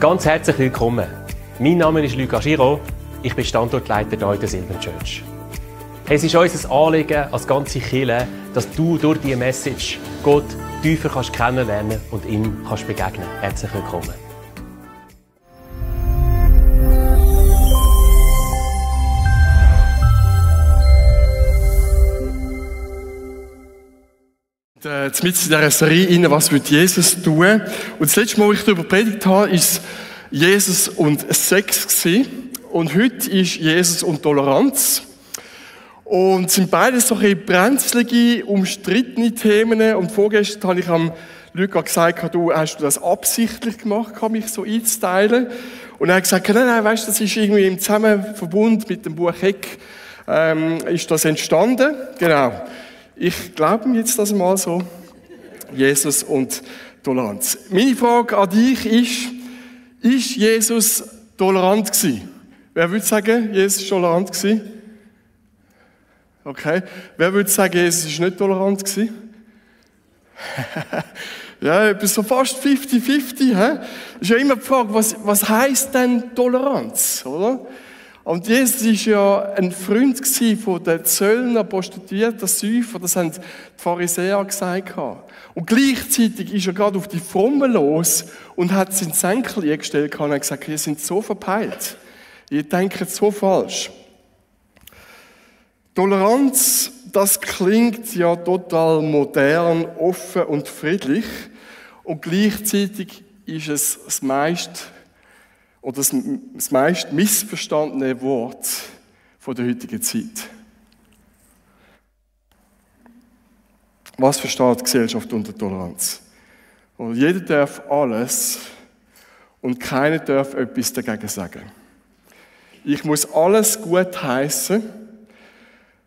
Ganz herzlich willkommen. Mein Name ist Luca Giraud. Ich bin Standortleiter hier in der Silver Church. Es ist unser Anliegen als ganze Kirche, dass du durch diese Message Gott tiefer kannst kennenlernen und ihm kannst begegnen. Herzlich willkommen. Mit in dieser Serie, was wird Jesus tun? Und das letzte Mal, als ich darüber predigt habe, ist Jesus und Sex gewesen. Und heute ist Jesus und Toleranz. Und es sind beide so ein bisschen brenzlige, umstrittene Themen. Und vorgestern habe ich am Luca gesagt, hast du das absichtlich gemacht, mich so einzuteilen? Und er hat gesagt, nein, weißt du, das ist irgendwie im Zusammenverbund mit dem Buch Heck, ist das entstanden. Genau. Ich glaube mir jetzt das mal so. Jesus und Toleranz. Meine Frage an dich ist Jesus tolerant gewesen? Wer würde sagen, Jesus war tolerant gewesen? Okay. Wer würde sagen, Jesus ist nicht tolerant gewesen? Ja, etwas so fast 50-50, hä? Ist ja immer die Frage, was heisst denn Toleranz, oder? Und Jesus war ja ein Freund von den Zöllnern, Prostituierten, Säufer, das haben die Pharisäer gesagt. Und gleichzeitig ist er gerade auf die Frommen los und hat seinen Senkel eingestellt und hat gesagt, ihr seid so verpeilt. Ihr denkt so falsch. Toleranz, das klingt ja total modern, offen und friedlich. Und gleichzeitig ist es das meist missverstandene Wort von der heutigen Zeit. Was versteht die Gesellschaft unter Toleranz? Und jeder darf alles und keiner darf etwas dagegen sagen. Ich muss alles gut heißen,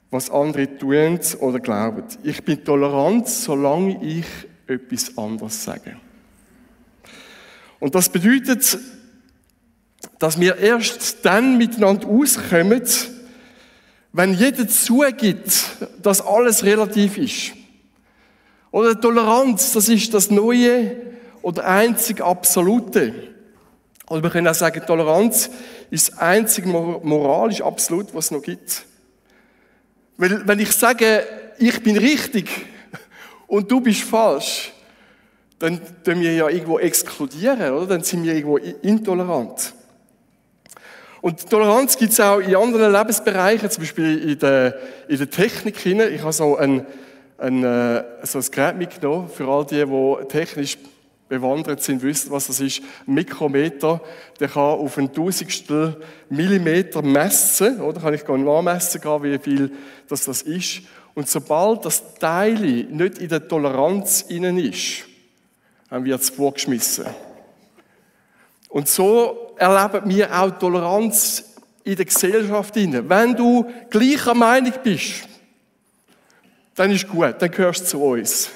was andere tun oder glauben. Ich bin tolerant, solange ich etwas anderes sage. Und das bedeutet, dass wir erst dann miteinander auskommen, wenn jeder zugibt, dass alles relativ ist. Oder Toleranz, das ist das Neue oder einzig Absolute. Oder wir können auch sagen, Toleranz ist das einzige moralisch Absolut, was es noch gibt. Weil, wenn ich sage, ich bin richtig und du bist falsch, dann tun wir ja irgendwo exkludieren, oder? Dann sind wir irgendwo intolerant. Und Toleranz gibt es auch in anderen Lebensbereichen, zum Beispiel in der Technik. Ich habe so ein Gerät mitgenommen, für all die technisch bewandert sind, wissen, was das ist. Ein Mikrometer, der kann auf ein Tausendstel Millimeter messen, oder? Kann ich gar nicht nachmessen, wie viel das ist. Und sobald das Teil nicht in der Toleranz innen ist, dann wird es vorgeschmissen. Und so erleben wir auch Toleranz in der Gesellschaft. Wenn du gleicher Meinung bist, dann ist gut, dann gehörst du zu uns.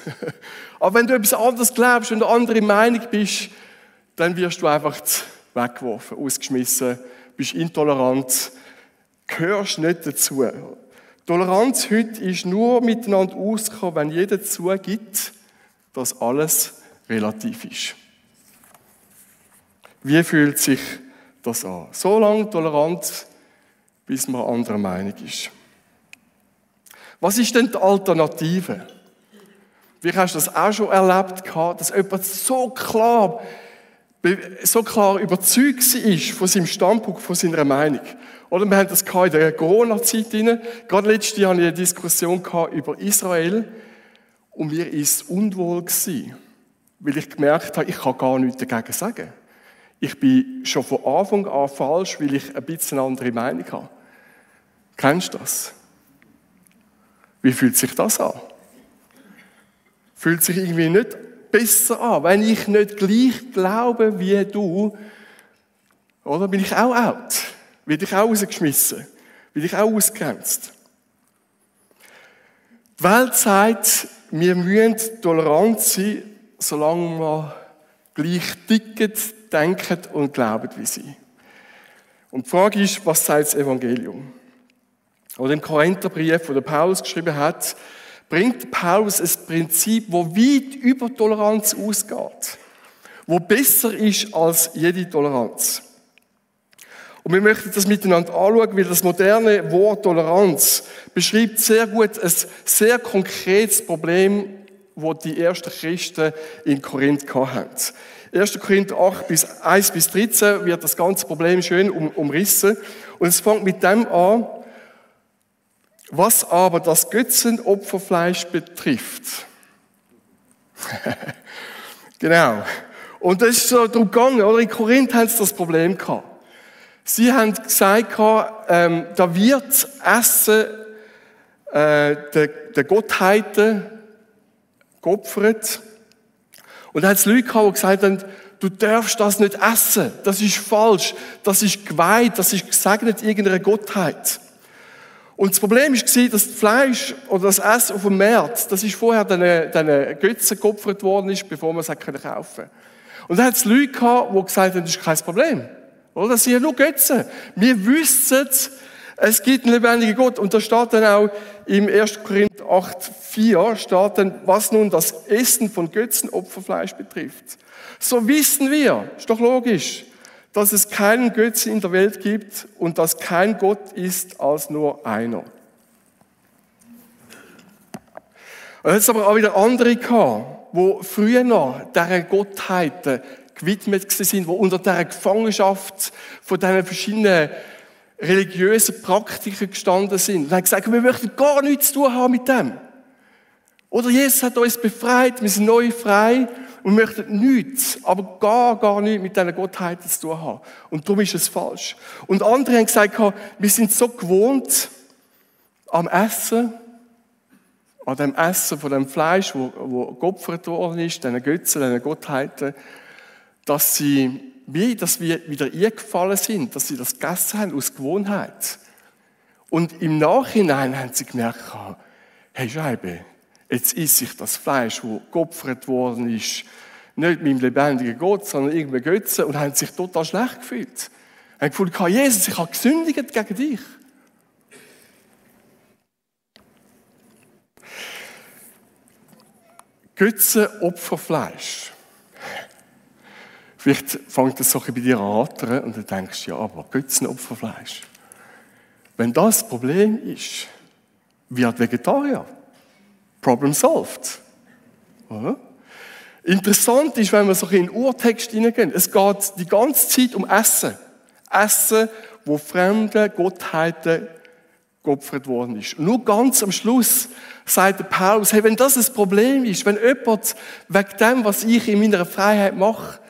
Aber wenn du etwas anderes glaubst und eine andere Meinung bist, dann wirst du einfach weggeworfen, ausgeschmissen, bist intolerant, gehörst nicht dazu. Toleranz heute ist nur miteinander ausgekommen, wenn jeder zugibt, dass alles relativ ist. Wie fühlt sich das an? So lange tolerant, bis man anderer Meinung ist. Was ist denn die Alternative? Wie hast du das auch schon erlebt, dass jemand so klar überzeugt ist von seinem Standpunkt, von seiner Meinung? Oder wir haben das in der Corona-Zeit. Gerade letztes Jahr hatte ich eine Diskussion über Israel und mir war es unwohl gewesen, weil ich gemerkt habe, ich kann gar nichts dagegen sagen. Ich bin schon von Anfang an falsch, weil ich ein bisschen eine andere Meinung habe. Kennst du das? Wie fühlt sich das an? Fühlt sich irgendwie nicht besser an, wenn ich nicht gleich glaube wie du, oder bin ich auch out? Werde ich auch rausgeschmissen? Werde ich auch ausgegrenzt? Die Welt sagt, wir müssen tolerant sein, solange wir gleich ticken, denken und glauben wie sie. Und die Frage ist, was sagt das Evangelium? Oder im Korintherbrief, wo der Paulus geschrieben hat, bringt Paulus ein Prinzip, das weit über Toleranz ausgeht. wo besser ist als jede Toleranz. Und wir möchten das miteinander anschauen, weil das moderne Wort Toleranz beschreibt sehr gut ein sehr konkretes Problem, das die ersten Christen in Korinth hatten. 1. Korinther 8, 1 bis 13 wird das ganze Problem schön umrissen. Und es fängt mit dem an, was aber das Götzenopferfleisch betrifft. Genau. Und das ist so darum gegangen, oder? In Korinth haben sie das Problem gehabt. Sie haben gesagt, da wird Essen der Gottheiten geopfert. Und dann hat es Leute gehabt, die gesagt haben, du darfst das nicht essen. Das ist falsch. Das ist geweiht. Das ist gesegnet irgendeiner Gottheit. Und das Problem war, dass das Fleisch oder das Essen auf dem Markt, das ist vorher den Götzen geopfert worden ist, bevor man es kaufen konnte. Und dann hat es Leute gehabt, die gesagt haben, das ist kein Problem. Oder? Das sind ja nur Götzen. Wir wissen, es gibt einen lebendigen Gott. Und da steht dann auch im 1. Korinther 8,4 steht dann, was nun das Essen von Götzenopferfleisch betrifft. So wissen wir, ist doch logisch, dass es keinen Götzen in der Welt gibt und dass kein Gott ist als nur einer. Und jetzt aber auch wieder andere gehabt, die früher noch dieser Gottheiten gewidmet sind, die unter dieser Gefangenschaft von diesen verschiedenen religiösen Praktiken gestanden sind. Und haben gesagt, wir möchten gar nichts zu tun haben mit dem. Oder Jesus hat uns befreit, wir sind neu frei und möchten nichts, aber gar nichts mit diesen Gottheiten zu tun haben. Und darum ist es falsch. Und andere haben gesagt, wir sind so gewohnt am Essen, an dem Essen von dem Fleisch, wo geopfert worden ist, diesen Götzen, diesen Gottheiten, dass wir wieder eingefallen sind, dass sie das gegessen haben aus Gewohnheit. Und im Nachhinein haben sie gemerkt, hey Scheibe, jetzt esse ich das Fleisch, das geopfert worden ist, nicht mit dem lebendigen Gott, sondern irgendeinem Götzen und haben sich total schlecht gefühlt. Haben gefühlt, Jesus, ich habe gesündigt gegen dich. Götzenopferfleisch. Vielleicht fängt das so bei dir an rattern und du denkst, ja, aber Götzenopferfleisch. Wenn das Problem ist, wird Vegetarier. Problem solved. Oder? Interessant ist, wenn wir so in den Urtext hineingehen, es geht die ganze Zeit um Essen. Essen, wo fremde Gottheiten geopfert worden ist. Und nur ganz am Schluss sagt der Paulus, hey, wenn das ein Problem ist, wenn jemand wegen dem, was ich in meiner Freiheit mache,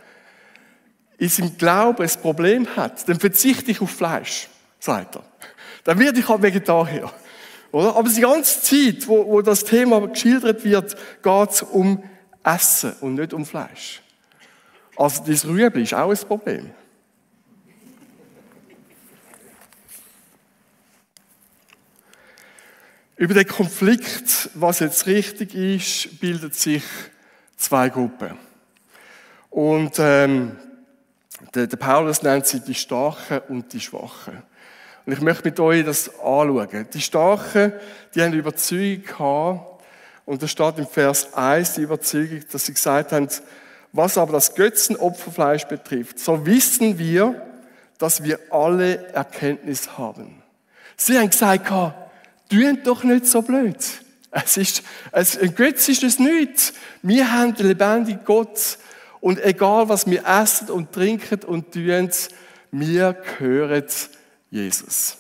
in seinem Glauben ein Problem hat, dann verzichte ich auf Fleisch, sagt er. Dann werde ich halt Vegetarier. Oder? Aber die ganze Zeit, wo das Thema geschildert wird, geht es um Essen und nicht um Fleisch. Also das Rüebli ist auch ein Problem. Über den Konflikt, was jetzt richtig ist, bildet sich zwei Gruppen. Und der Paulus nennt sie die Starken und die Schwachen. Und ich möchte mit euch das anschauen. Die Starken, die haben Überzeugung gehabt, und da steht im Vers 1 die Überzeugung, dass sie gesagt haben, was aber das Götzenopferfleisch betrifft, so wissen wir, dass wir alle Erkenntnis haben. Sie haben gesagt, tun doch nicht so blöd. Ein Götz ist es nicht. Wir haben den lebendigen Gott. Und egal, was wir essen und trinken und tun, wir gehören Jesus.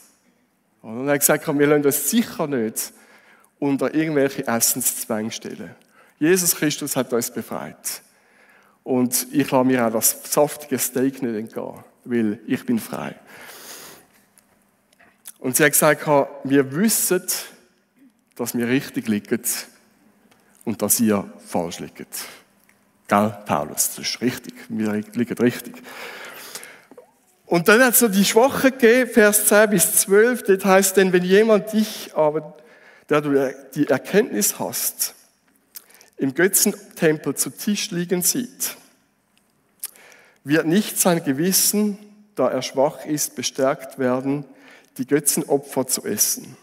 Und er hat gesagt, wir lassen uns sicher nicht unter irgendwelche Essenszwänge stellen. Jesus Christus hat uns befreit. Und ich lasse mir auch das saftige Steak nicht entgehen, weil ich bin frei. Und sie hat gesagt, wir wissen, dass wir richtig liegen und dass ihr falsch liegt. Gell, Paulus, das ist richtig. Wir liegen richtig. Und dann hat es noch die Schwachen gegeben, Vers 10 bis 12. Dort heißt denn, wenn jemand dich aber, der du die Erkenntnis hast, im Götzentempel zu Tisch liegen sieht, wird nicht sein Gewissen, da er schwach ist, bestärkt werden, die Götzenopfer zu essen.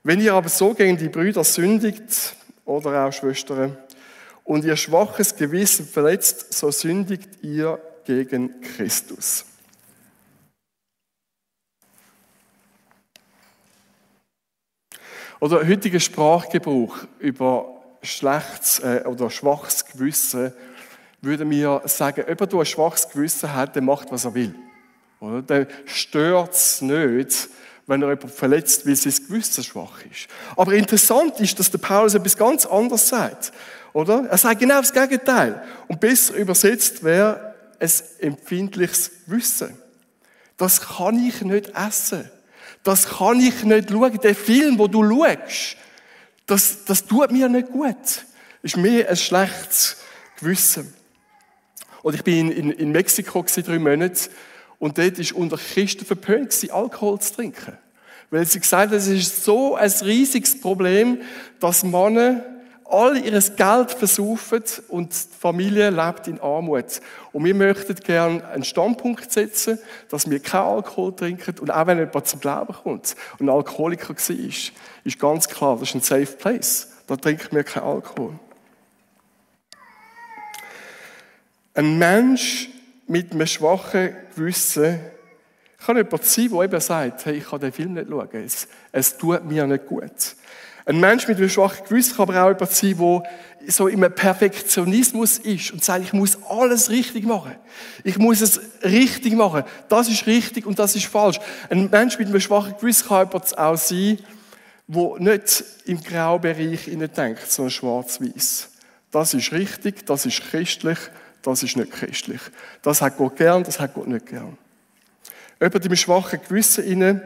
Wenn ihr aber so gegen die Brüder sündigt, oder auch Schwestern, und ihr schwaches Gewissen verletzt, so sündigt ihr gegen Christus. Oder heutiger Sprachgebrauch über schlechtes oder schwaches Gewissen würde mir sagen, jemand, der ein schwaches Gewissen hat, der macht, was er will. Oder? Der stört es nicht, wenn er jemanden verletzt, weil sein Gewissen schwach ist. Aber interessant ist, dass der Paulus etwas ganz anderes sagt. Oder? Er sagt genau das Gegenteil. Und besser übersetzt wäre ein empfindliches Gewissen. Das kann ich nicht essen. Das kann ich nicht schauen. Der Film, den du schaust, das tut mir nicht gut. Das ist mehr ein schlechtes Gewissen. Und ich bin in Mexiko 3 Monate und dort war unter Christen verpönt, Alkohol zu trinken. Weil sie gesagt haben, es ist so ein riesiges Problem, dass Männer all ihr Geld versaufen und die Familie lebt in Armut. Und wir möchten gerne einen Standpunkt setzen, dass wir keinen Alkohol trinken. Und auch wenn jemand zum Glauben kommt und ein Alkoholiker war, ist ganz klar, das ist ein safe place. Da trinken wir keinen Alkohol. Ein Mensch mit einem schwachen Gewissen kann jemand sein, der eben sagt, hey, ich kann den Film nicht schauen, es tut mir nicht gut. Ein Mensch mit einem schwachen Gewissen kann aber auch jemand sein, der so im Perfektionismus ist und sagt, ich muss alles richtig machen. Ich muss es richtig machen. Das ist richtig und das ist falsch. Ein Mensch mit einem schwachen Gewissen kann jemand auch sein, der nicht im Graubereich denkt, sondern schwarz-weiß. Das ist richtig, das ist christlich, das ist nicht christlich. Das hat Gott gern, das hat Gott nicht gern. Jemand mit einem schwachen Gewissen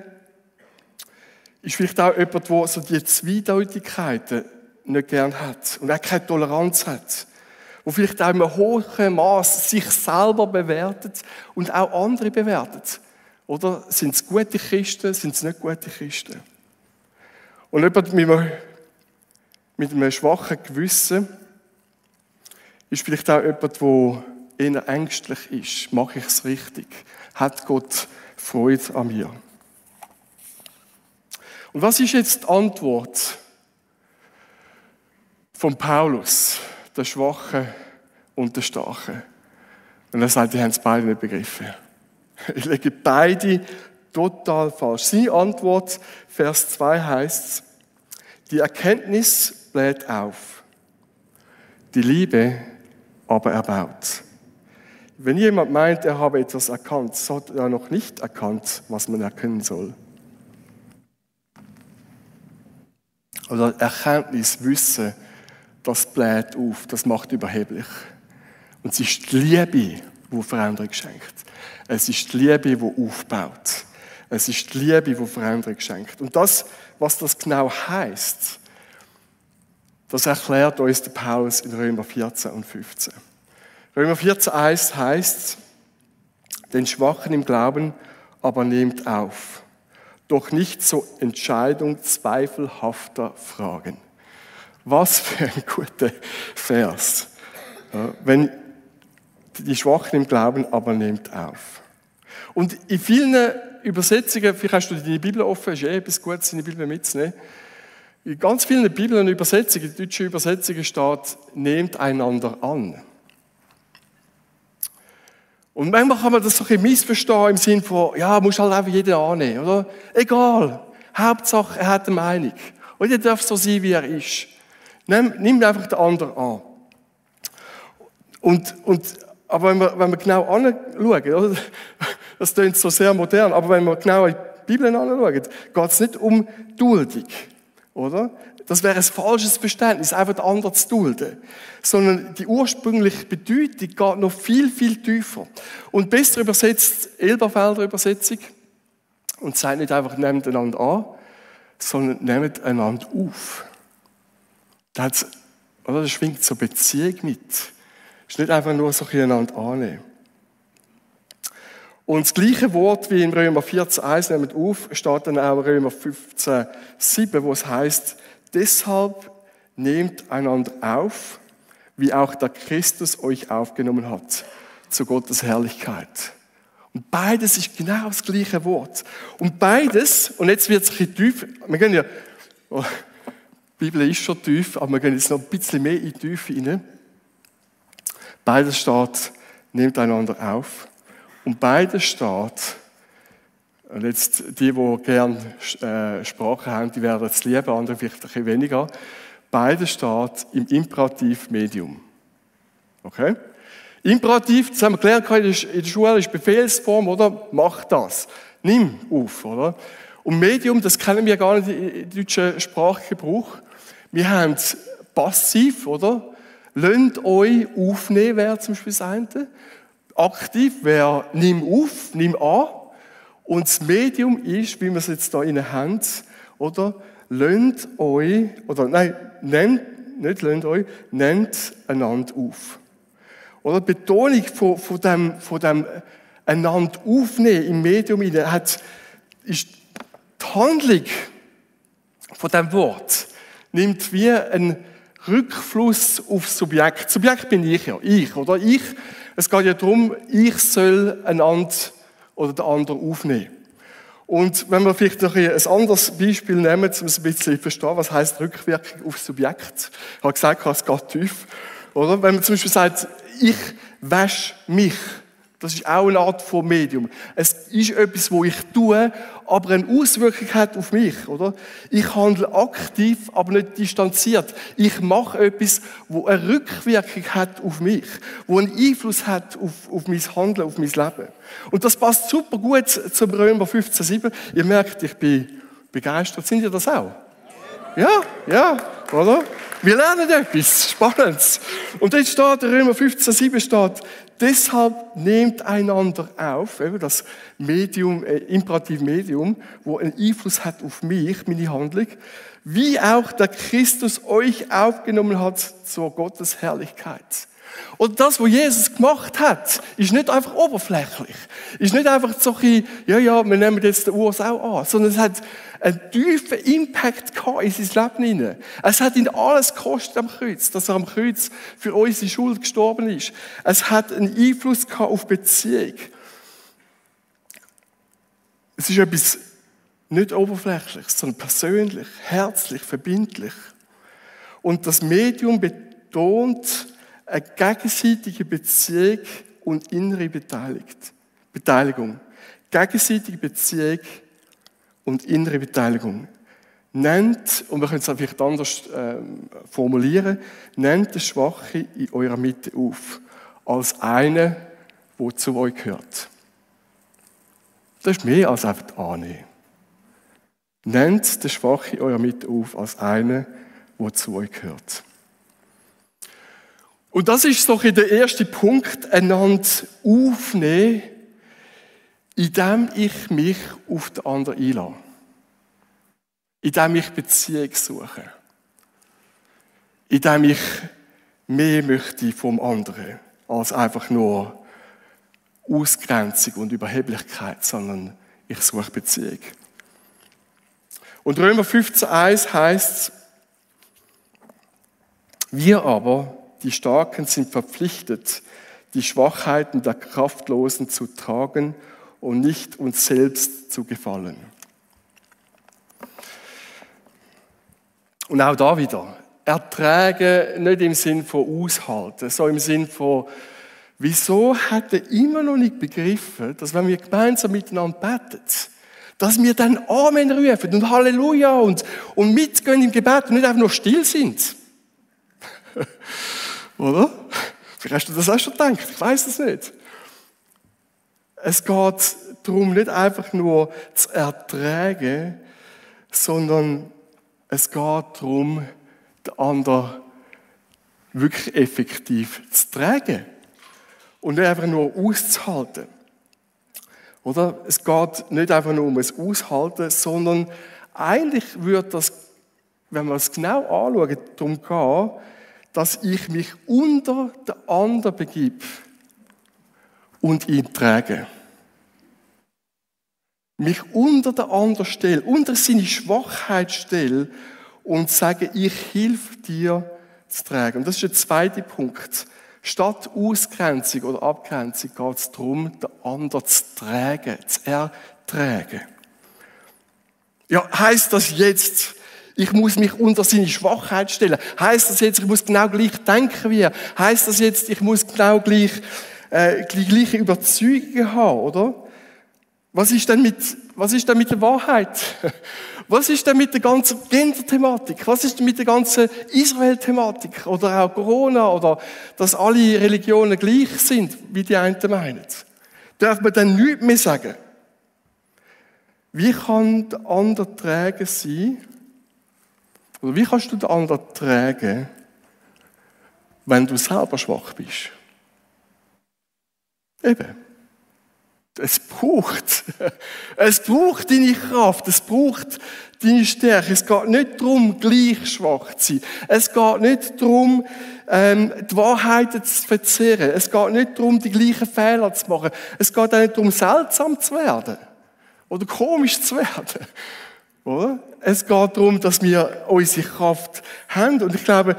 ist vielleicht auch jemand, der so die Zweideutigkeiten nicht gern hat und auch keine Toleranz hat. Der vielleicht auch in einem hohen Maß sich selber bewertet und auch andere bewertet. Oder sind es gute Christen, sind es nicht gute Christen? Und jemand mit einem schwachen Gewissen ist vielleicht auch jemand, der eher ängstlich ist. Mache ich es richtig? Hat Gott Freude an mir? Und was ist jetzt die Antwort von Paulus, der Schwache und der Starke? Und er sagt, die haben es beide nicht begriffen. Ich lege beide total falsch. Seine Antwort, Vers 2 heißt: Die Erkenntnis bläht auf, die Liebe aber erbaut. Wenn jemand meint, er habe etwas erkannt, so hat er noch nicht erkannt, was man erkennen soll. Oder Erkenntnis, Wissen, das bläht auf, das macht überheblich. Und es ist die Liebe, die Veränderung schenkt. Es ist die Liebe, die aufbaut. Es ist die Liebe, die Veränderung schenkt. Und das, was das genau heisst, das erklärt uns der Paulus in Römer 14 und 15. Römer 14,1 heisst, den Schwachen im Glauben aber nehmt auf. Doch nicht zur Entscheidung zweifelhafter Fragen. Was für ein guter Vers. Ja, wenn die Schwachen im Glauben aber nehmt auf. Und in vielen Übersetzungen, vielleicht hast du deine Bibel offen, ist etwas Gutes, deine Bibel mitzunehmen. In ganz vielen Bibeln und Übersetzungen, in deutschen Übersetzungen steht, nehmt einander an. Und manchmal kann man das so ein bisschen missverstehen im Sinne von, ja, musst halt einfach jeden annehmen, oder? Egal. Hauptsache, er hat eine Meinung. Und jeder darf so sein, wie er ist. Nimm einfach den anderen an. Aber wenn wir genau anschauen, oder? Das klingt so sehr modern, aber wenn wir genau in die Bibel anschauen, geht es nicht um Duldung, oder? Das wäre ein falsches Verständnis, einfach den anderen zu dulden. Sondern die ursprüngliche Bedeutung geht noch viel, viel tiefer. Und besser übersetzt Elberfelder Übersetzung und sagt nicht einfach, nehmt einander an, sondern nehmt einander auf. Das schwingt so Beziehung mit. Es ist nicht einfach nur so einander annehmen. Und das gleiche Wort wie in Römer 14,1 nehmt auf, steht dann auch in Römer 15,7, wo es heißt, deshalb nehmt einander auf, wie auch der Christus euch aufgenommen hat, zu Gottes Herrlichkeit. Und beides ist genau das gleiche Wort. Und beides, und jetzt wird es ein bisschen tief, wir gehen ja, die Bibel ist schon tief, aber wir gehen jetzt noch ein bisschen mehr in die Tiefe rein. Beides steht, nehmt einander auf. Und beides steht, und jetzt die gerne Sprache haben, die werden es lieben, andere vielleicht ein bisschen weniger. Beides steht im Imperativ-Medium. Okay? Imperativ, das haben wir gelernt in der Schule, ist Befehlsform, oder? Mach das. Nimm auf, oder? Und Medium, das kennen wir gar nicht im deutschen Sprachgebrauch. Wir haben passiv, oder? Lasst euch aufnehmen, wäre zum Beispiel das eine. Aktiv wäre nimm auf, nimm an. Und das Medium ist, wie wir es jetzt hier innen haben, oder? Lasst euch, oder nein, nicht lasst euch, nehmt einander auf. Oder die Betonung von dem einander aufnehmen im Medium ist die Handlung von dem Wort nimmt wie einen Rückfluss aufs Subjekt. Das Subjekt bin ich ja, oder? Es geht ja darum, ich soll einander oder den anderen aufnehmen. Und wenn wir vielleicht noch ein anderes Beispiel nehmen, um es ein bisschen zu verstehen, was heisst Rückwirkung aufs Subjekt. Ich habe gesagt, es geht tief. Oder? Wenn man zum Beispiel sagt, ich wasche mich, das ist auch eine Art von Medium. Es ist etwas, wo ich tue, aber eine Auswirkung hat auf mich, oder? Ich handle aktiv, aber nicht distanziert. Ich mache etwas, wo eine Rückwirkung hat auf mich, wo einen Einfluss hat auf mein Handeln, auf mein Leben. Und das passt super gut zum Römer 15,7. Ihr merkt, ich bin begeistert. Sind ihr das auch? Ja, oder? Wir lernen etwas Spannendes. Und jetzt steht, in Römer 15,7 steht, deshalb nehmt einander auf, eben das Medium, Imperativ-Medium, wo einen Einfluss hat auf mich, meine Handlung, wie auch der Christus euch aufgenommen hat zur Gottes Herrlichkeit. Und das, was Jesus gemacht hat, ist nicht einfach oberflächlich. Ist nicht einfach so ein, wir nehmen jetzt den Urs auch an, sondern es hat einen tiefen Impact gehabt in sein Leben hinein. Es hat ihn alles gekostet am Kreuz, dass er am Kreuz für unsere Schuld gestorben ist. Es hat einen Einfluss gehabt auf Beziehung. Es ist etwas nicht oberflächliches, sondern persönlich, herzlich, verbindlich. Und das Medium betont eine gegenseitige Beziehung und innere Beteiligung. Gegenseitige Beziehung und innere Beteiligung. Nennt, und wir können es auch vielleicht anders formulieren, nennt den Schwachen in eurer Mitte auf, als einen, der zu euch gehört. Das ist mehr als einfach annehmen. Nennt den Schwachen in eurer Mitte auf, als einen, der zu euch gehört. Und das ist doch der erste Punkt, einander aufnehmen, indem ich mich auf den anderen einlasse. Indem ich Beziehung suche. Indem ich mehr möchte vom anderen, als einfach nur Ausgrenzung und Überheblichkeit, sondern ich suche Beziehung. Und Römer 15,1 heisst, wir aber, die Starken, sind verpflichtet, die Schwachheiten der Kraftlosen zu tragen und nicht uns selbst zu gefallen. Und auch da wieder, ertragen nicht im Sinn von aushalten, so im Sinn von, wieso hat er immer noch nicht begriffen, dass wenn wir gemeinsam miteinander beten, dass wir dann Amen rufen und Halleluja und mitgehen im Gebet und nicht einfach nur still sind. Oder? Vielleicht hast du das auch schon gedacht, ich weiß es nicht. Es geht darum, nicht einfach nur zu ertragen, sondern es geht darum, den anderen wirklich effektiv zu tragen. Und nicht einfach nur auszuhalten. Oder? Es geht nicht einfach nur um das Aushalten, sondern eigentlich würde das, wenn wir es genau anschauen, darum gehen, dass ich mich unter den anderen begib und ihn trage. Mich unter den anderen stelle, unter seine Schwachheit stelle und sage, ich helfe dir zu tragen. Und das ist der zweite Punkt. Statt Ausgrenzung oder Abgrenzung geht es darum, den anderen zu tragen, zu ertragen. Ja, heisst das jetzt, Ich muss mich unter seine Schwachheit stellen. Heisst das jetzt, ich muss genau gleich denken wie er? Heisst das jetzt, ich muss genau gleich die gleiche Überzeugungen haben, oder? Was ist denn mit der Wahrheit? Was ist denn mit der ganzen Gender-Thematik? Was ist denn mit der ganzen Israel-Thematik? Oder auch Corona? Oder dass alle Religionen gleich sind, wie die einen meinen? Darf man dann nichts mehr sagen? Wie kann der andere träge sein? Oder wie kannst du den anderen tragen, wenn du selber schwach bist? Eben. Es braucht deine Kraft, es braucht deine Stärke. Es geht nicht darum, gleich schwach zu sein. Es geht nicht darum, die Wahrheiten zu verzehren. Es geht nicht darum, die gleichen Fehler zu machen. Es geht auch nicht darum, seltsam zu werden oder komisch zu werden. Oder? Es geht darum, dass wir unsere Kraft haben. Und ich glaube,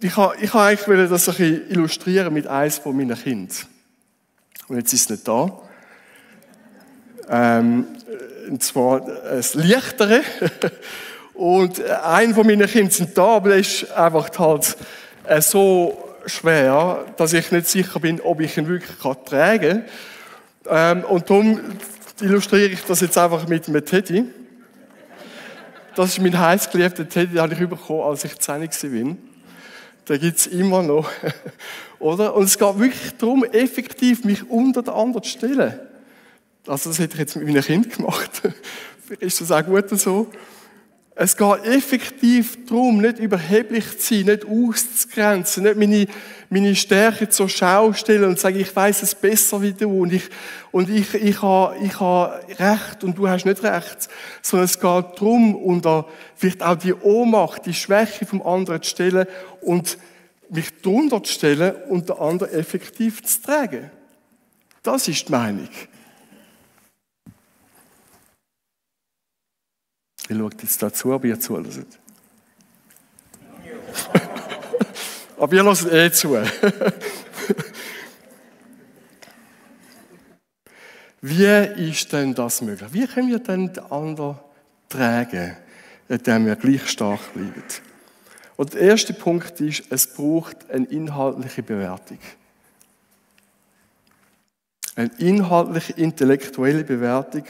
ich wollte eigentlich das ein bisschen illustrieren mit eines von meinen Kindern. Und jetzt ist es nicht da. Und zwar das Leichtere. Und ein von meinen Kindern sind da, aber der ist einfach halt so schwer, dass ich nicht sicher bin, ob ich ihn wirklich tragen kann. Und darum illustriere ich das jetzt einfach mit einem Teddy. Das ist mein heißgeliebter Teddy, den habe ich bekommen, als ich 10 war. Den gibt es immer noch. Oder? Und es geht wirklich darum, effektiv mich unter den anderen zu stellen. Also das hätte ich jetzt mit meinen Kindern gemacht. Vielleicht ist das auch gut so. Es geht effektiv darum, nicht überheblich zu sein, nicht auszugrenzen, nicht meine Stärke zur Schau stellen und sagen, ich weiss es besser wie du und ich habe Recht und du hast nicht Recht. Sondern es geht darum, unter vielleicht auch die Ohnmacht, die Schwäche vom anderen zu stellen und mich drunter zu stellen und den anderen effektiv zu tragen. Das ist die Meinung. Ich schaue jetzt dazu, ob ihr zuhört. Aber ihr hört zu. Wie ist denn das möglich? Wie können wir denn den anderen tragen, indem wir gleich stark bleiben? Und der erste Punkt ist, es braucht eine inhaltliche Bewertung. Eine inhaltliche, intellektuelle Bewertung,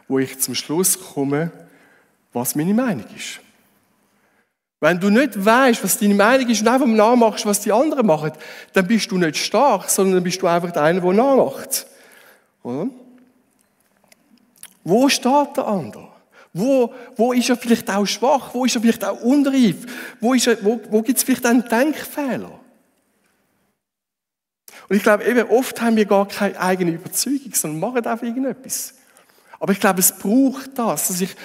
wo ich zum Schluss komme, was meine Meinung ist. Wenn du nicht weißt, was deine Meinung ist und einfach nachmachst, was die anderen machen, dann bist du nicht stark, sondern dann bist du einfach einer, der nachmacht. Oder? Wo steht der andere? Wo ist er vielleicht auch schwach? Wo ist er vielleicht auch unreif? Wo gibt es vielleicht einen Denkfehler? Und ich glaube, eben oft haben wir gar keine eigene Überzeugung, sondern machen einfach irgendetwas. Aber ich glaube, es braucht das, dass ich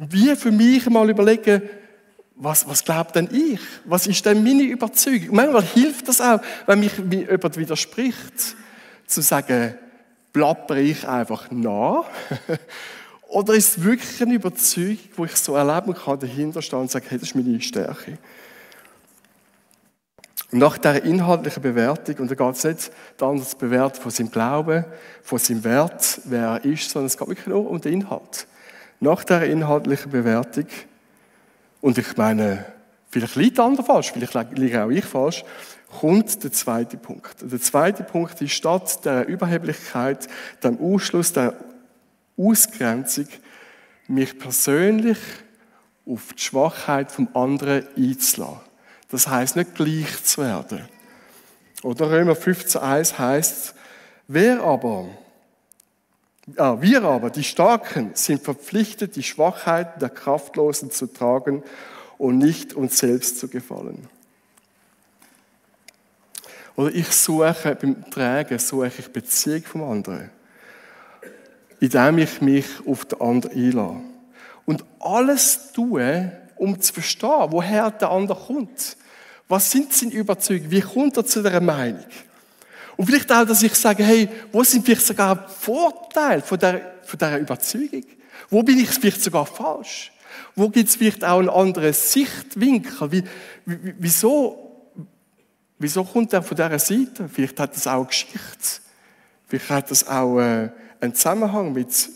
wie für mich mal überlege, was glaubt denn ich? Was ist denn meine Überzeugung? Und manchmal hilft das auch, wenn mir jemand widerspricht, zu sagen, plappere ich einfach nach? Oder ist es wirklich eine Überzeugung, wo ich so erleben kann, dahinter stehen und sagen, hey, das ist meine Stärke? Und nach dieser inhaltlichen Bewertung, und da geht es nicht darum, zu bewerten von seinem Glauben, von seinem Wert, wer er ist, sondern es geht wirklich nur um den Inhalt. Nach dieser inhaltlichen Bewertung, und ich meine, vielleicht liegt der andere falsch, vielleicht liege auch ich falsch, kommt der zweite Punkt. Und der zweite Punkt ist, statt der Überheblichkeit, dem Ausschluss, der Ausgrenzung, mich persönlich auf die Schwachheit vom anderen einzulassen. Das heisst, nicht gleich zu werden. Oder Römer 15,1 heisst, wir aber, die Starken, sind verpflichtet, die Schwachheiten der Kraftlosen zu tragen und nicht uns selbst zu gefallen. Oder ich suche beim Tragen, suche ich Beziehung vom anderen, indem ich mich auf den anderen einlasse. Und alles tue, um zu verstehen, woher der andere kommt. Was sind seine Überzeugungen? Wie kommt er zu dieser Meinung? Und vielleicht auch, dass ich sage, hey, wo sind vielleicht sogar Vorteile von dieser Überzeugung? Wo bin ich vielleicht sogar falsch? Wo gibt es vielleicht auch einen anderen Sichtwinkel? Wieso kommt er von dieser Seite? Vielleicht hat das auch eine Geschichte. Vielleicht hat das auch einen Zusammenhang mit,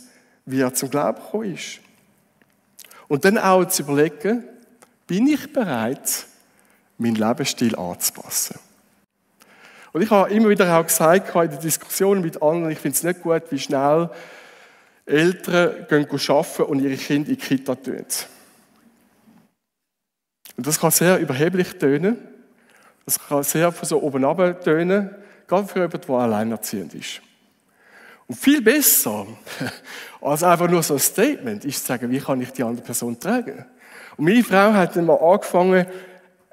wie er zum Glauben gekommen ist. Und dann auch zu überlegen, bin ich bereit, meinen Lebensstil anzupassen? Und ich habe immer wieder auch gesagt, in den Diskussionen mit anderen, ich finde es nicht gut, wie schnell Eltern gehen arbeiten und ihre Kinder in die Kita tun. Und das kann sehr überheblich tönen. Das kann sehr von so oben runter tönen, gerade für jemanden, der alleinerziehend ist. Und viel besser als einfach nur so ein Statement ist zu sagen, wie kann ich die andere Person tragen? Und meine Frau hat dann mal angefangen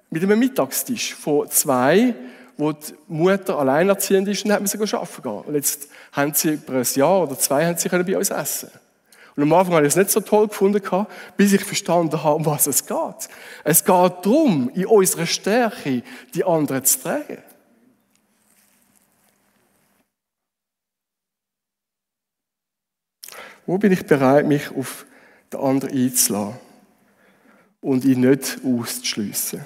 mit einem Mittagstisch von 2, wo die Mutter alleinerziehend ist, und dann hat man sie arbeiten gehen. Und jetzt haben sie über ein Jahr oder 2 haben sie bei uns essen. Und am Anfang habe ich es nicht so toll gefunden, bis ich verstanden habe, um was es geht. Es geht darum, in unserer Stärke die anderen zu tragen. Wo bin ich bereit, mich auf den anderen einzulassen und ihn nicht auszuschliessen?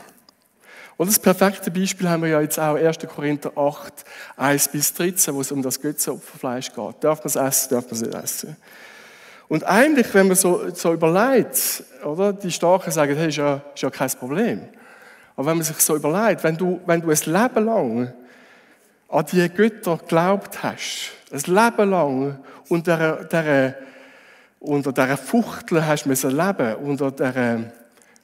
Und das perfekte Beispiel haben wir ja jetzt auch 1. Korinther 8, 1-13, wo es um das Götzenopferfleisch geht. Darf man es essen, darf man es nicht essen? Und eigentlich, wenn man so überlegt, oder, die Starken sagen, hey, ist ja kein Problem. Aber wenn man sich so überlegt, wenn du ein Leben lang an die Götter geglaubt hast, ein Leben lang unter dieser Fuchtel hast du leben, unter dieser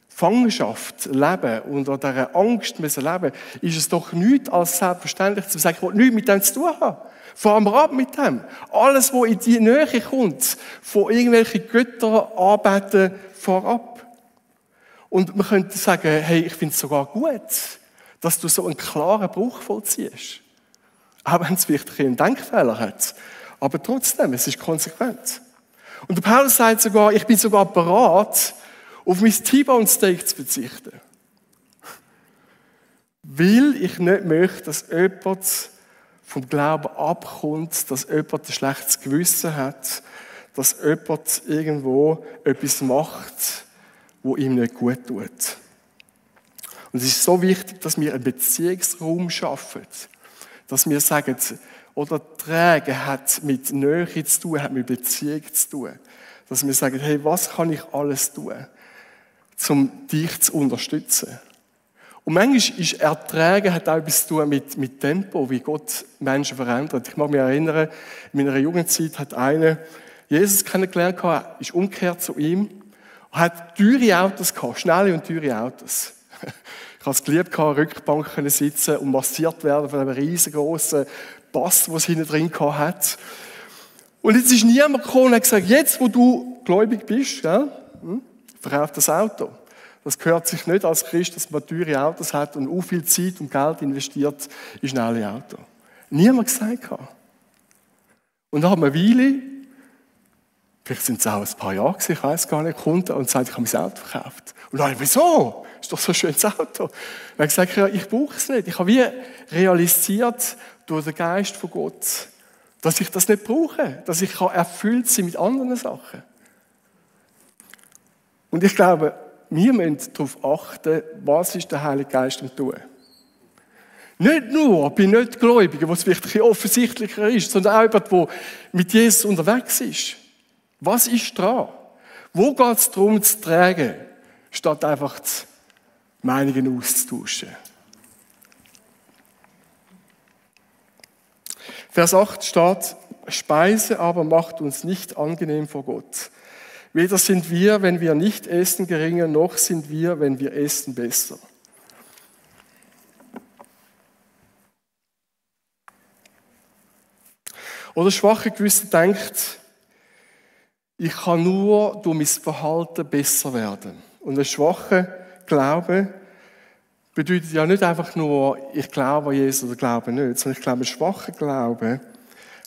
Gefangenschaft leben, unter dieser Angst leben, ist es doch nichts als selbstverständlich zu sagen, ich will nichts mit dem zu tun haben. Fahren wir ab mit dem. Alles, was in die Nähe kommt, von irgendwelchen Göttern anbeten, fahr ab. Und man könnte sagen, hey, ich finde es sogar gut, dass du so einen klaren Bruch vollziehst. Auch wenn es vielleicht einen Denkfehler hat. Aber trotzdem, es ist konsequent. Und der Paulus sagt sogar, ich bin sogar bereit, auf mein T-Bone-Steak zu verzichten. Weil ich nicht möchte, dass jemand vom Glauben abkommt, dass jemand ein schlechtes Gewissen hat, dass jemand irgendwo etwas macht, wo ihm nicht gut tut. Und es ist so wichtig, dass wir einen Beziehungsraum schaffen, dass wir sagen, oder Tragen hat mit Nähe zu tun, hat mit Beziehung zu tun. Dass wir sagen, hey, was kann ich alles tun, um dich zu unterstützen? Und manchmal ist Ertragen hat auch etwas zu tun mit Tempo, wie Gott Menschen verändert. Ich mag mich erinnern, in meiner Jugendzeit hat einer Jesus kennengelernt, ist umgekehrt zu ihm und hat teure Autos gehabt, schnelle und teure Autos. Ich habe es geliebt, Rückbank sitzen und massiert werden von einem riesengroßen Bass, den es hinten drin hat. Und jetzt ist niemand gekommen und hat gesagt, jetzt, wo du gläubig bist, verkauf das Auto. Das gehört sich nicht als Christ, dass man teure Autos hat und auch viel Zeit und Geld investiert in schnelle Autos. Niemand gesagt. Und dann haben wir eine Weile, vielleicht sind es auch ein paar Jahre gewesen, ich weiß gar nicht, Kunden und sagt, ich habe mein Auto verkauft. Und dann, wieso? Ist doch so ein schönes Auto. Und dann habe ich gesagt, ja, ich brauche es nicht. Ich habe wie realisiert durch den Geist von Gott, dass ich das nicht brauche, dass ich erfüllt sein mit anderen Sachen. Und ich glaube, wir müssen darauf achten, was ist der Heilige Geist am tun. Nicht nur bei Nichtgläubigen, wo es vielleicht ein bisschen offensichtlicher ist, sondern auch jemand, der mit Jesus unterwegs ist. Was ist dran? Wo geht es darum zu tragen, statt einfach die Meinungen auszutauschen? Vers 8 steht, Speise aber macht uns nicht angenehm vor Gott. Weder sind wir, wenn wir nicht essen, geringer, noch sind wir, wenn wir essen, besser. Oder schwache Gewissen denkt, ich kann nur durch mein Verhalten besser werden. Und ein schwacher Glaube bedeutet ja nicht einfach nur, ich glaube an Jesus oder glaube nicht, sondern ich glaube, ein schwacher Glaube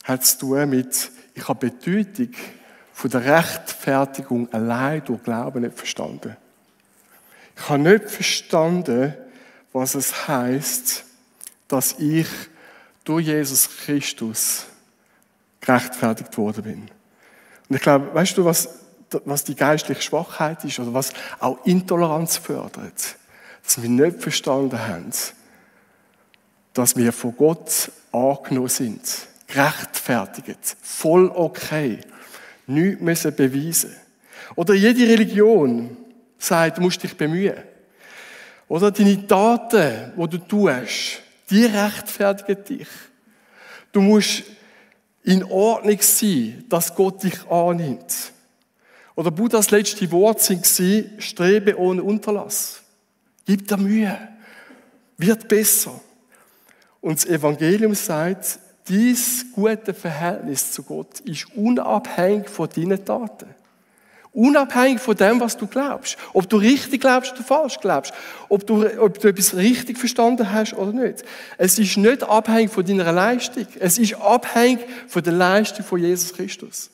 hat zu tun mit, ich habe Bedeutung von der Rechtfertigung allein durch Glauben nicht verstanden. Ich habe nicht verstanden, was es heisst, dass ich durch Jesus Christus gerechtfertigt worden bin. Und ich glaube, weißt du, was die geistliche Schwachheit ist oder was auch Intoleranz fördert? Dass wir nicht verstanden haben, dass wir von Gott angenommen sind, gerechtfertigt, voll okay. Nichts müssen beweisen. Oder jede Religion sagt, du musst dich bemühen. Oder deine Taten, die du tust, die rechtfertigen dich. Du musst in Ordnung sein, dass Gott dich annimmt. Oder Buddhas letzte Worte waren, strebe ohne Unterlass. Gib dir Mühe. Wird besser. Und das Evangelium sagt, dieses gute Verhältnis zu Gott ist unabhängig von deinen Taten. Unabhängig von dem, was du glaubst. Ob du richtig glaubst oder falsch glaubst. Ob du etwas richtig verstanden hast oder nicht. Es ist nicht abhängig von deiner Leistung. Es ist abhängig von der Leistung von Jesus Christus.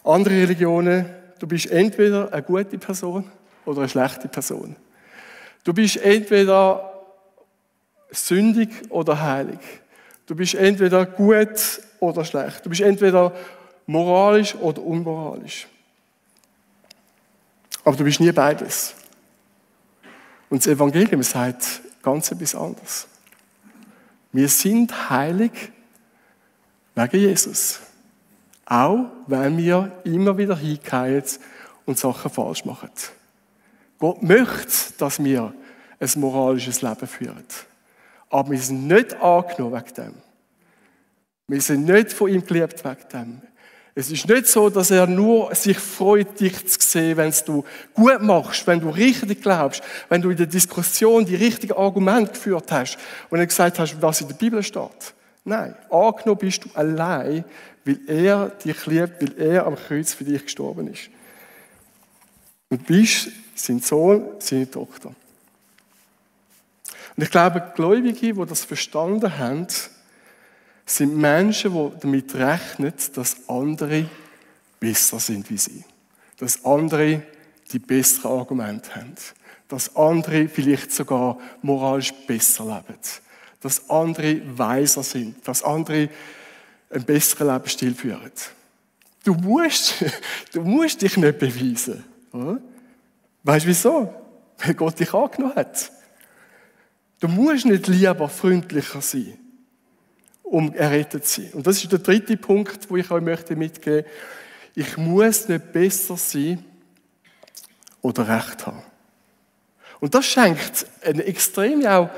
Andere Religionen, du bist entweder eine gute Person oder eine schlechte Person. Du bist entweder sündig oder heilig. Du bist entweder gut oder schlecht. Du bist entweder moralisch oder unmoralisch. Aber du bist nie beides. Und das Evangelium sagt ganz etwas anderes. Wir sind heilig wegen Jesus. Auch wenn wir immer wieder hingehen und Sachen falsch machen. Gott möchte, dass wir ein moralisches Leben führen. Aber wir sind nicht angenommen wegen dem. Wir sind nicht von ihm geliebt wegen dem. Es ist nicht so, dass er nur sich freut, dich zu sehen, wenn du gut machst, wenn du richtig glaubst, wenn du in der Diskussion die richtigen Argumente geführt hast und nicht gesagt hast, was in der Bibel steht. Nein, angenommen bist du allein, weil er dich liebt, weil er am Kreuz für dich gestorben ist. Und du bist sein Sohn, seine Tochter. Und ich glaube, Gläubige, die das verstanden haben, sind Menschen, die damit rechnen, dass andere besser sind wie sie. Dass andere die besseren Argumente haben. Dass andere vielleicht sogar moralisch besser leben. Dass andere weiser sind. Dass andere einen besseren Lebensstil führen. Du musst dich nicht beweisen. Oder? Weißt du wieso? Weil Gott dich angenommen hat. Du musst nicht lieber freundlicher sein, um errettet zu sein. Und das ist der dritte Punkt, wo ich euch mitgeben möchte. Ich muss nicht besser sein oder Recht haben. Und das schenkt eine extreme auch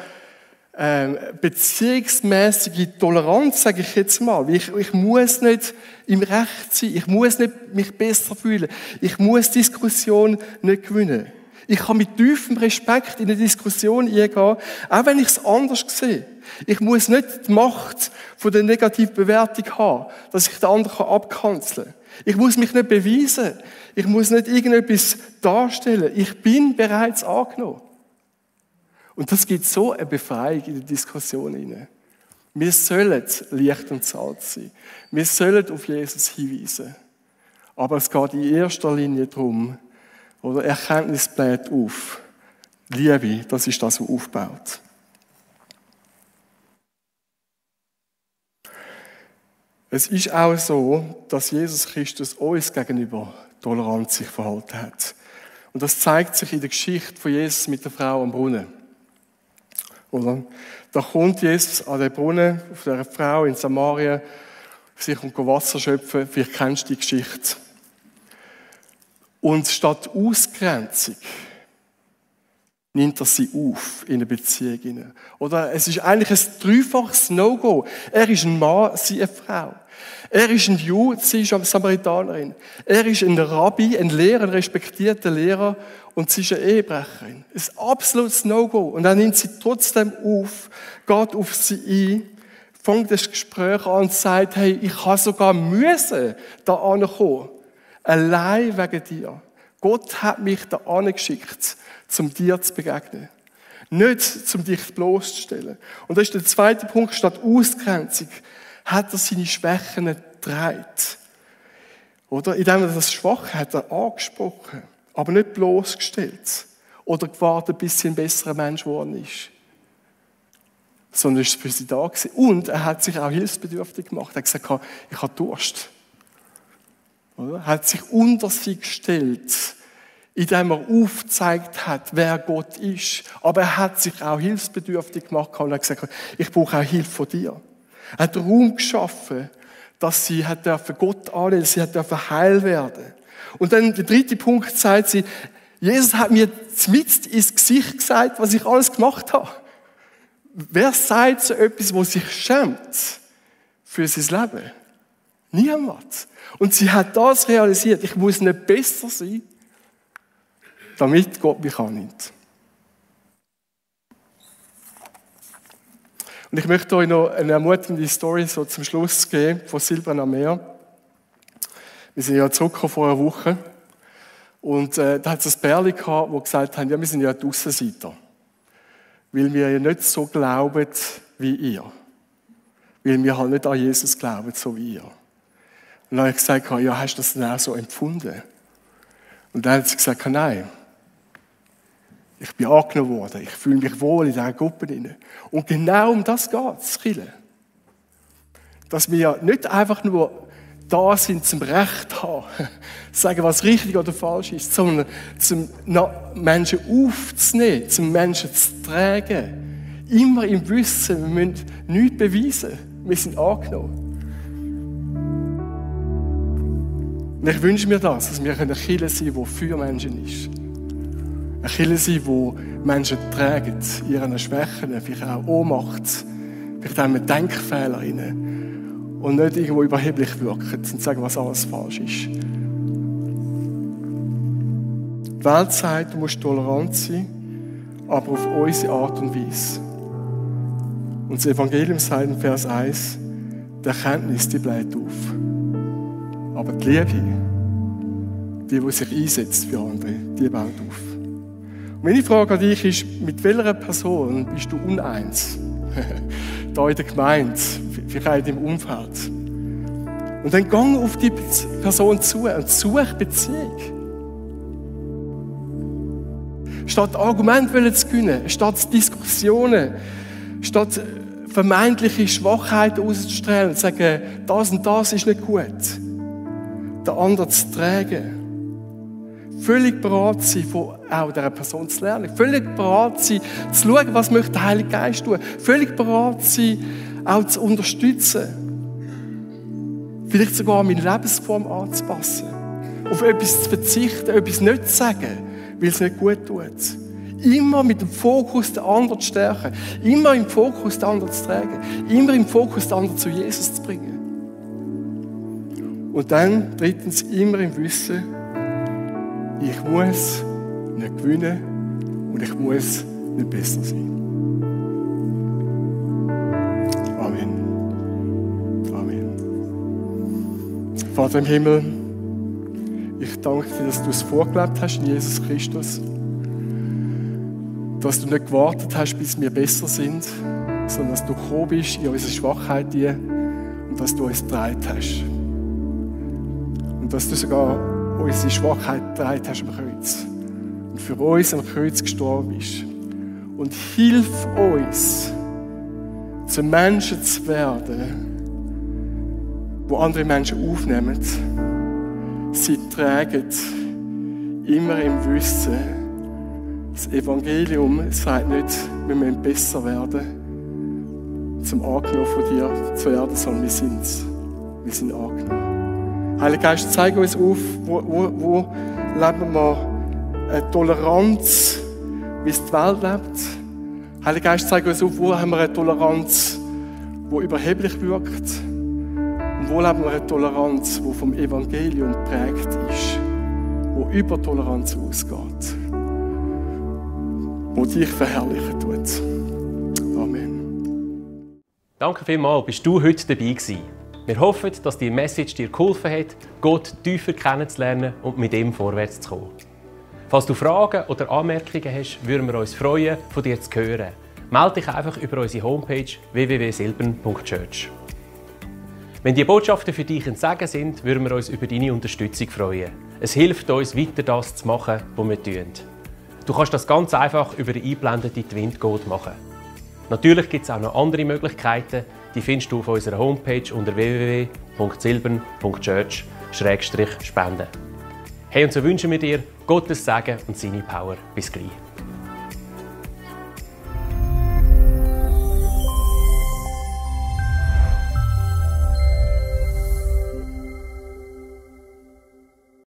beziehungsmäßige Toleranz, sage ich jetzt mal. Ich muss nicht im Recht sein. Ich muss nicht mich besser fühlen. Ich muss Diskussion nicht gewinnen. Ich kann mit tiefem Respekt in eine Diskussion eingehen, auch wenn ich es anders sehe. Ich muss nicht die Macht von der Negativbewertung haben, dass ich den anderen abkanzeln kann. Ich muss mich nicht beweisen. Ich muss nicht irgendetwas darstellen. Ich bin bereits angenommen. Und das gibt so eine Befreiung in der Diskussion hinein. Wir sollen Licht und Salz sein. Wir sollen auf Jesus hinweisen. Aber es geht in erster Linie darum, oder Erkenntnis bläht auf. Liebe, das ist das, was aufbaut. Es ist auch so, dass Jesus Christus uns gegenüber tolerant sich verhalten hat. Und das zeigt sich in der Geschichte von Jesus mit der Frau am Brunnen. Oder? Da kommt Jesus an den Brunnen, auf der Frau in Samaria, sich Wasser schöpfen. Vielleicht kennst du die Geschichte. Und statt Ausgrenzung nimmt er sie auf in eine Beziehung hinein. Oder es ist eigentlich ein dreifaches No-Go. Er ist ein Mann, sie eine Frau. Er ist ein Jude, sie ist eine Samaritanerin. Er ist ein Rabbi, ein Lehrer, ein respektierter Lehrer und sie ist eine Ehebrecherin. Ein absolutes No-Go. Und er nimmt sie trotzdem auf, geht auf sie ein, fängt das Gespräch an und sagt, hey, ich habe sogar müssen da ankommen. Allein wegen dir. Gott hat mich da angeschickt, um dir zu begegnen. Nicht, um dich bloßzustellen. Und das ist der zweite Punkt. Statt Ausgrenzung hat er seine Schwächen getragen. Oder? Indem er das Schwache hat er angesprochen, aber nicht bloßgestellt. Oder gewartet, bis sie ein besserer Mensch geworden ist. Sondern ist für sie da gewesen. Und er hat sich auch hilfsbedürftig gemacht. Er hat gesagt, ich habe Durst. Er hat sich unter sie gestellt, indem er aufgezeigt hat, wer Gott ist. Aber er hat sich auch hilfsbedürftig gemacht und hat gesagt, ich brauche auch Hilfe von dir. Er hat Raum geschaffen, dass sie Gott annehmen, dass sie heil werden. Und dann der dritte Punkt sagt sie, Jesus hat mir mitten ins Gesicht gesagt, was ich alles gemacht habe. Wer sagt so etwas, wo sich schämt für sein Leben? Niemand. Und sie hat das realisiert. Ich muss nicht besser sein, damit Gott mich annimmt. Und ich möchte euch noch eine ermutigende Story so zum Schluss geben von Silber am Meer. Wir sind ja zurückgekommen vor einer Woche. Und da hat es ein Pärchen gehabt, die gesagt haben, ja, wir sind ja die Aussenseiter. Weil wir ja nicht so glauben wie ihr. Weil wir halt nicht an Jesus glauben, so wie ihr. Und dann habe ich gesagt, ja, hast du das denn auch so empfunden? Und dann hat sie gesagt, nein. Ich bin angenommen worden. Ich fühle mich wohl in dieser Gruppe drin. Und genau um das geht es, Kirche. Dass wir nicht einfach nur da sind, zum Recht zu haben, sagen, was richtig oder falsch ist, sondern zum Menschen aufzunehmen, zum Menschen zu tragen. Immer im Wissen, wir müssen nichts beweisen. Wir sind angenommen. Und ich wünsche mir das, dass wir eine Kirche sein können, die für Menschen ist. Eine Kirche sein, die Menschen tragen, ihren Schwächen, vielleicht auch Ohnmacht, vielleicht auch mit Denkfehlern rein. Und nicht irgendwo überheblich wirken und sagen, was alles falsch ist. Die Welt sagt, du musst tolerant sein, aber auf unsere Art und Weise. Und das Evangelium sagt in Vers 1, die Erkenntnis, die bleibt auf. Aber die Liebe, die sich einsetzt für andere, die baut auf. Und meine Frage an dich ist, mit welcher Person bist du uneins? Da in der Gemeinde, vielleicht im Umfeld. Und dann gang auf die Person zu und such Beziehung. Statt Argumente zu gewinnen, statt Diskussionen, statt vermeintliche Schwachheiten auszustellen und zu sagen, das und das ist nicht gut. Den anderen zu tragen. Völlig bereit sein, von auch dieser Person zu lernen. Völlig bereit sein, zu schauen, was möchte der Heilige Geist tun. Völlig bereit sein, auch zu unterstützen. Vielleicht sogar meine Lebensform anzupassen. Auf etwas zu verzichten, etwas nicht zu sagen, weil es nicht gut tut. Immer mit dem Fokus, den anderen zu stärken. Immer im Fokus, den anderen zu tragen. Immer im Fokus, den anderen zu Jesus zu bringen. Und dann, drittens, immer im Wissen, ich muss nicht gewinnen und ich muss nicht besser sein. Amen. Amen. Vater im Himmel, ich danke dir, dass du es vorgelebt hast in Jesus Christus. Dass du nicht gewartet hast, bis wir besser sind, sondern dass du gekommen bist in unsere Schwachheit und dass du uns getragen hast. Und dass du sogar unsere Schwachheit getragen hast am Kreuz. Und für uns am Kreuz gestorben bist. Und hilf uns, zu Menschen zu werden, wo andere Menschen aufnehmen. Sie tragen immer im Wissen. Das Evangelium sagt nicht, wir müssen besser werden, zum angenommen von dir zu werden, sondern wir sind angenommen. Heiliger Geist, zeig uns auf, wo leben wir eine Toleranz, wie es die Welt lebt. Heiliger Geist, zeig uns auf, wo haben wir eine Toleranz, die überheblich wirkt. Und wo leben wir eine Toleranz, die vom Evangelium geprägt ist, die über Toleranz ausgeht, die dich verherrlichen tut. Amen. Danke vielmals, bist du heute dabei gewesen. Wir hoffen, dass die Message dir geholfen hat, Gott tiefer kennenzulernen und mit ihm vorwärts zu kommen. Falls du Fragen oder Anmerkungen hast, würden wir uns freuen, von dir zu hören. Melde dich einfach über unsere Homepage www.silbern.church. Wenn die Botschaften für dich ein Segen sind, würden wir uns über deine Unterstützung freuen. Es hilft uns, weiter das zu machen, was wir tun. Du kannst das ganz einfach über die eingeblendete Twint-Code machen. Natürlich gibt es auch noch andere Möglichkeiten, die findest du auf unserer Homepage unter www.silbern.church/spenden. Hey, und so wünschen wir dir Gottes Segen und seine Power. Bis gleich.